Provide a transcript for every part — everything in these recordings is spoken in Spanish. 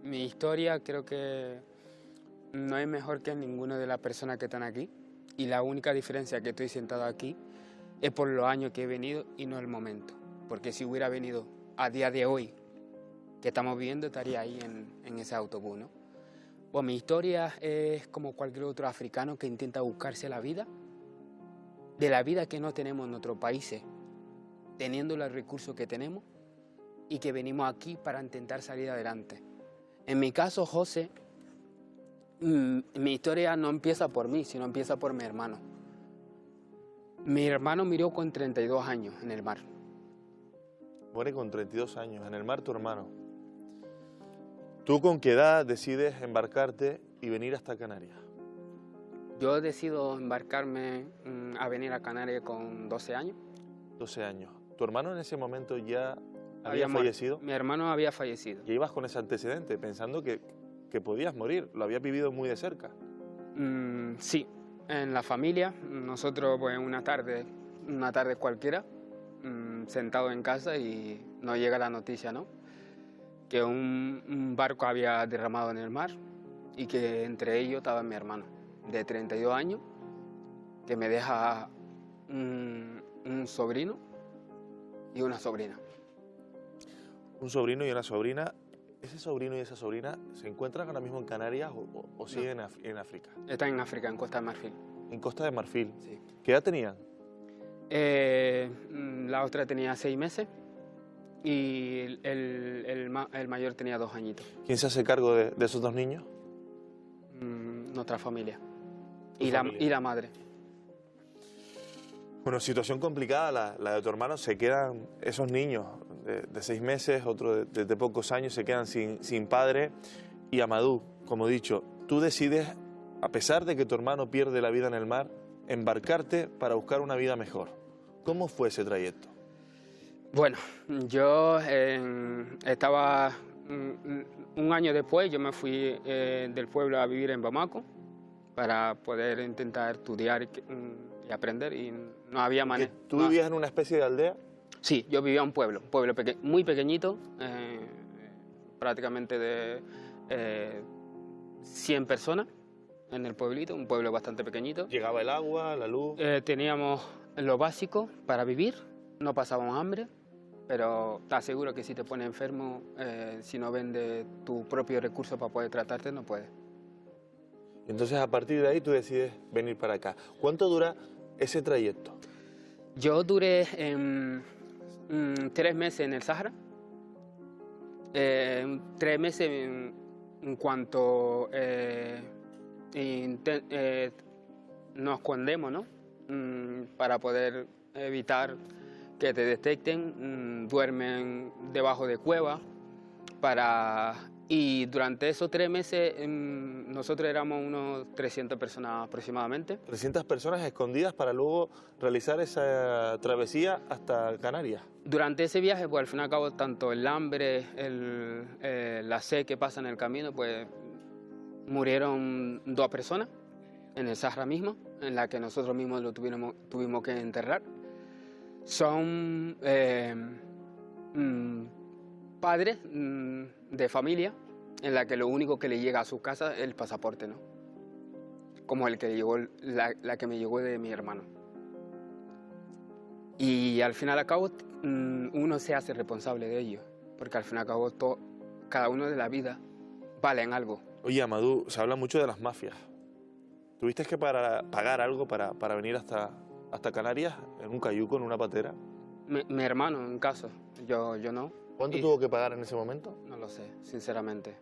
Mi historia creo que no es mejor que ninguna de las personas que están aquí, y la única diferencia que estoy sentado aquí es por los años que he venido y no el momento, porque si hubiera venido a día de hoy que estamos viviendo estaría ahí en ese autobús, ¿no? Pues mi historia es como cualquier otro africano que intenta buscarse la vida, de la vida que no tenemos en nuestros países, teniendo los recursos que tenemos y que venimos aquí para intentar salir adelante. En mi caso, José, mi historia no empieza por mí, sino empieza por mi hermano. Mi hermano murió con 32 años en el mar. Muere con 32 años, en el mar tu hermano. ¿Tú con qué edad decides embarcarte y venir hasta Canarias? Yo decido embarcarme a venir a Canarias con 12 años. 12 años. ¿Tu hermano en ese momento ya había muerto. fallecido? Mi hermano había fallecido. Ya ibas con ese antecedente, pensando que podías morir, lo habías vivido muy de cerca. Sí, en la familia, nosotros pues una tarde cualquiera, sentado en casa y nos llega la noticia, ¿no? Que un barco había derramado en el mar y que entre ellos estaba mi hermano, de 32 años, que me deja un sobrino y una sobrina. Un sobrino y una sobrina. ¿Ese sobrino y esa sobrina se encuentran ahora mismo en Canarias o siguen en África? Está en África, en Costa de Marfil. En Costa de Marfil. Sí. ¿Qué edad tenían? La otra tenía 6 meses y el mayor tenía 2 añitos. ¿Quién se hace cargo de esos dos niños? Nuestra familia. Familia. Y la madre. Bueno, situación complicada la de tu hermano. Se quedan esos niños de 6 meses, otros de pocos años, se quedan sin padre. Y Amadou, como he dicho, tú decides, a pesar de que tu hermano pierde la vida en el mar, embarcarte para buscar una vida mejor. ¿Cómo fue ese trayecto? Bueno, yo estaba un año después, yo me fui del pueblo a vivir en Bamako para poder intentar estudiar y aprender, y no había manera. ¿Tú vivías en una especie de aldea? Sí, yo vivía en un pueblo muy pequeñito, prácticamente de 100 personas en el pueblito, un pueblo bastante pequeñito. ¿Llegaba el agua, la luz? Teníamos lo básico para vivir, no pasábamos hambre, pero te aseguro que si te pones enfermo, si no vendes tu propio recurso para poder tratarte, no puedes. Entonces, a partir de ahí, tú decides venir para acá. ¿Cuánto dura ese trayecto? Yo duré 3 meses en el Sahara. 3 meses en cuanto nos escondemos, ¿no? Para poder evitar que te detecten, duermen debajo de cuevas y durante esos 3 meses nosotros éramos unos 300 personas aproximadamente. 300 personas escondidas para luego realizar esa travesía hasta Canarias. Durante ese viaje, pues al fin y al cabo, tanto el hambre, la sed que pasa en el camino, pues murieron 2 personas en el Sahara mismo, en la que nosotros mismos lo tuvimos que enterrar. Son padres de familia en la que lo único que le llega a su casa es el pasaporte, ¿no? Como el que llegó, la que me llegó de mi hermano. Y al fin y al cabo uno se hace responsable de ello, porque al fin y al cabo cada uno de la vida vale en algo. Oye, Amadou, se habla mucho de las mafias. ¿Tuviste que pagar algo para venir hasta Canarias en un cayuco, en una patera? Mi hermano, en caso, yo no. ¿Cuánto tuvo que pagar en ese momento? No lo sé, sinceramente.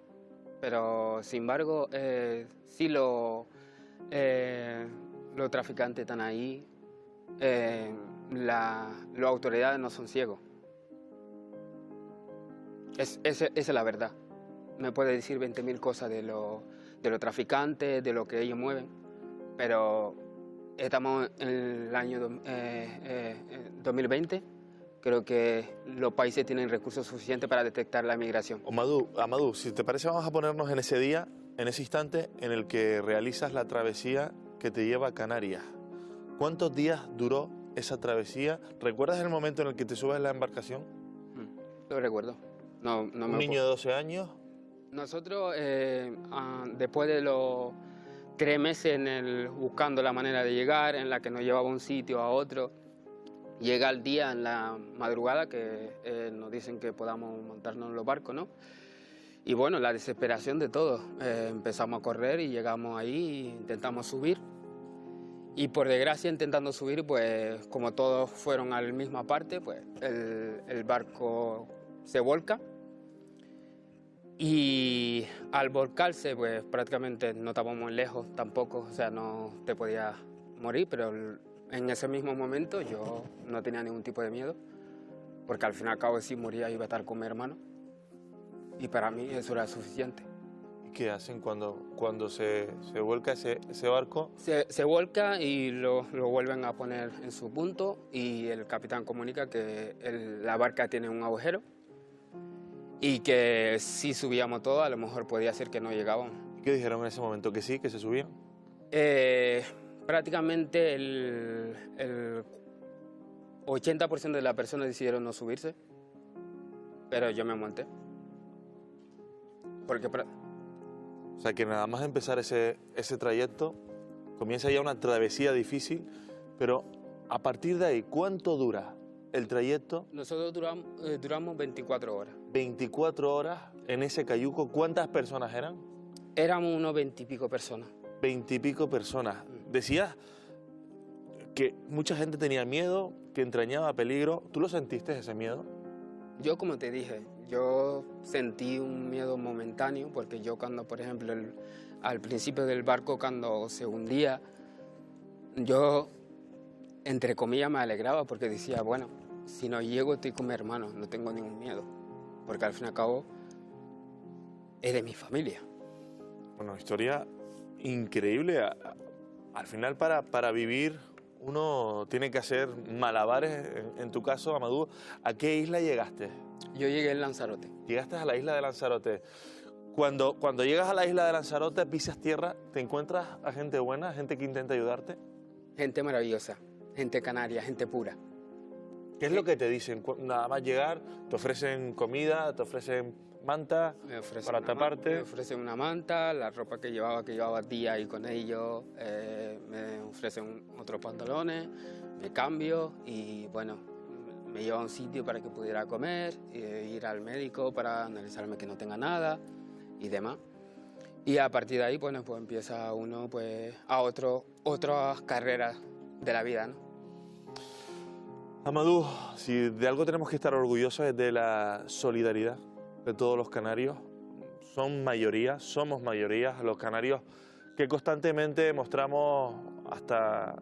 Pero, sin embargo, sí los traficantes están ahí, las autoridades no son ciegos. Esa es la verdad. Me puede decir 20.000 cosas de los traficantes, de lo que ellos mueven, pero estamos en el año 2020. Creo que los países tienen recursos suficientes para detectar la migración. Amadou, si te parece, vamos a ponernos en ese día, en ese instante en el que realizas la travesía que te lleva a Canarias. ¿Cuántos días duró esa travesía? ¿Recuerdas el momento en el que te subes en la embarcación? Lo recuerdo. No Un niño de 12 años, Nosotros, después de los 3 meses buscando la manera de llegar, en la que nos llevaba un sitio a otro, llega el día en la madrugada que nos dicen que podamos montarnos en los barcos, ¿no? Y bueno, la desesperación de todos. Empezamos a correr y llegamos ahí, intentamos subir. Y por desgracia, intentando subir, pues como todos fueron a la misma parte, pues el barco se volca. Y al volcarse, pues prácticamente no estábamos muy lejos tampoco, o sea, no te podías morir, pero en ese mismo momento yo no tenía ningún tipo de miedo, porque al fin y al cabo si moría iba a estar con mi hermano, y para mí eso era suficiente. ¿Y qué hacen cuando se vuelca ese barco? Se volca y lo vuelven a poner en su punto, y el capitán comunica que la barca tiene un agujero, y que si subíamos todo, a lo mejor podía ser que no llegábamos. ¿Qué dijeron en ese momento? ¿Que sí, que se subían? Prácticamente el 80% de las personas decidieron no subirse, pero yo me monté. Porque O sea, que nada más empezar ese trayecto, comienza ya una travesía difícil, pero a partir de ahí, ¿cuánto dura el trayecto? Nosotros duramos 24 horas. 24 horas en ese cayuco. ¿Cuántas personas eran? Éramos unos 20 y pico personas. 20 y pico personas. Decías que mucha gente tenía miedo, que entrañaba peligro. ¿Tú lo sentiste, ese miedo? Yo, como te dije, yo sentí un miedo momentáneo, porque yo cuando, por ejemplo, al principio del barco, cuando se hundía, yo, entre comillas, me alegraba, porque decía, bueno, si no llego estoy con mi hermano, no tengo ningún miedo, porque al fin y al cabo es de mi familia. Bueno, historia increíble. Al final, para vivir, uno tiene que hacer malabares. En tu caso, Amadou, ¿a qué isla llegaste? Yo llegué en Lanzarote. Llegaste a la isla de Lanzarote. Cuando llegas a la isla de Lanzarote, pisas tierra, ¿te encuentras a gente buena, gente que intenta ayudarte? Gente maravillosa, gente canaria, gente pura. ¿Qué es lo que te dicen? Nada más llegar, te ofrecen comida, te ofrecen manta para taparte. Me ofrecen una manta, la ropa que llevaba día ahí con ellos, me ofrecen otros pantalones, me cambio y bueno, me lleva a un sitio para que pudiera comer, ir al médico para analizarme que no tenga nada y demás. Y a partir de ahí, bueno, pues empieza uno pues, a otras carreras de la vida, ¿no? Amadou, si de algo tenemos que estar orgullosos es de la solidaridad de todos los canarios. Son mayoría, somos mayoría los canarios que constantemente mostramos hasta